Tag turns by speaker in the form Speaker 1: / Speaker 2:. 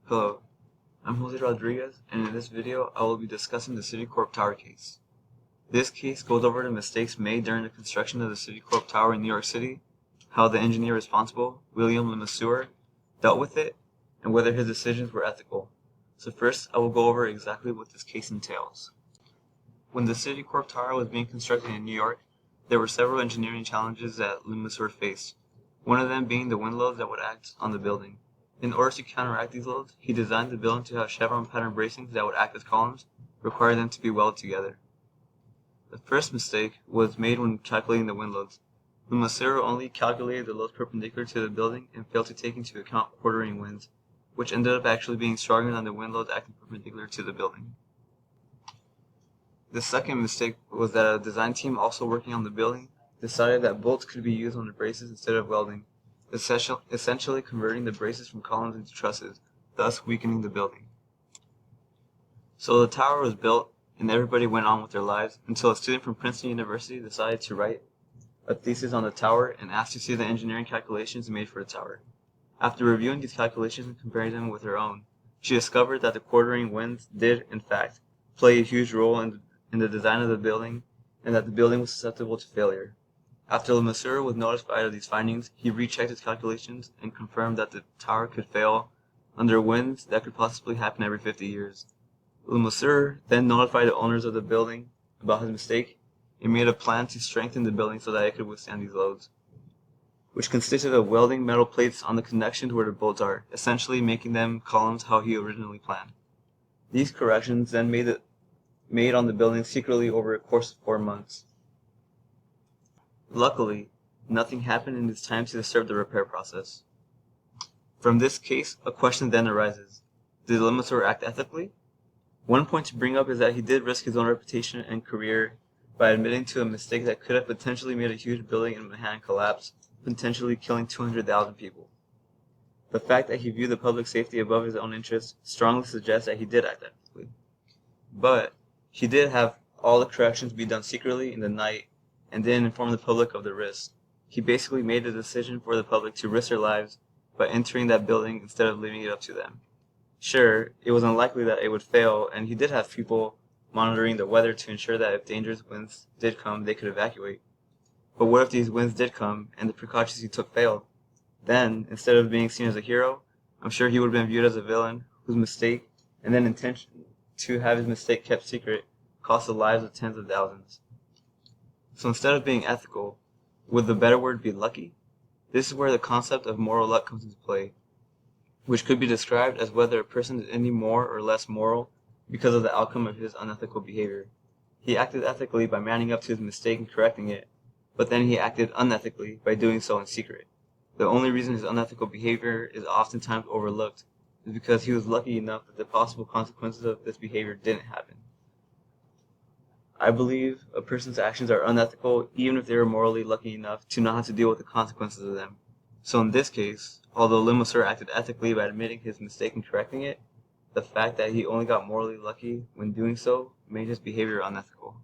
Speaker 1: Hello, I'm Jose Rodriguez, and in this video I will be discussing the Citicorp Tower case. This case goes over the mistakes made during the construction of the Citicorp Tower in New York City, how the engineer responsible, William Lemonnier, dealt with it, and whether his decisions were ethical. So first, I will go over exactly what this case entails. When the Citicorp Tower was being constructed in New York, there were several engineering challenges that Lemonnier faced, one of them being the wind loads that would act on the building. In order to counteract these loads, he designed the building to have chevron pattern bracings that would act as columns, requiring them to be welded together. The first mistake was made when calculating the wind loads. Lemonnier only calculated the loads perpendicular to the building and failed to take into account quartering winds, which ended up actually being stronger than the wind loads acting perpendicular to the building. The second mistake was that a design team also working on the building decided that bolts could be used on the braces instead of welding, essentially converting the braces from columns into trusses, thus weakening the building. So the tower was built and everybody went on with their lives until a student from Princeton University decided to write a thesis on the tower and asked to see the engineering calculations made for the tower. After reviewing these calculations and comparing them with her own, she discovered that the quartering winds did, in fact, play a huge role in the design of the building and that the building was susceptible to failure. After Lemonnier was notified of these findings, he rechecked his calculations and confirmed that the tower could fail under winds that could possibly happen every 50 years. Lemonnier then notified the owners of the building about his mistake and made a plan to strengthen the building so that it could withstand these loads, which consisted of welding metal plates on the connections where the bolts are, essentially making them columns how he originally planned. These corrections then made on the building secretly over a course of 4 months. Luckily, nothing happened in this time to disturb the repair process. From this case, a question then arises. Did Lemonnier act ethically? One point to bring up is that he did risk his own reputation and career by admitting to a mistake that could have potentially made a huge building in Manhattan collapse, potentially killing 200,000 people. The fact that he viewed the public safety above his own interests strongly suggests that he did act ethically. But he did have all the corrections be done secretly in the night and didn't inform the public of the risk. He basically made a decision for the public to risk their lives by entering that building instead of leaving it up to them. Sure, it was unlikely that it would fail, and he did have people monitoring the weather to ensure that if dangerous winds did come, they could evacuate. But what if these winds did come and the precautions he took failed? Then, instead of being seen as a hero, I'm sure he would have been viewed as a villain whose mistake, and then intention to have his mistake kept secret, cost the lives of tens of thousands. So instead of being ethical, would the better word be lucky? This is where the concept of moral luck comes into play, which could be described as whether a person is any more or less moral because of the outcome of his unethical behavior. He acted ethically by manning up to his mistake and correcting it, but then he acted unethically by doing so in secret. The only reason his unethical behavior is oftentimes overlooked is because he was lucky enough that the possible consequences of this behavior didn't happen. I believe a person's actions are unethical even if they are morally lucky enough to not have to deal with the consequences of them. So in this case, although Lemonnier acted ethically by admitting his mistake and correcting it, the fact that he only got morally lucky when doing so made his behavior unethical.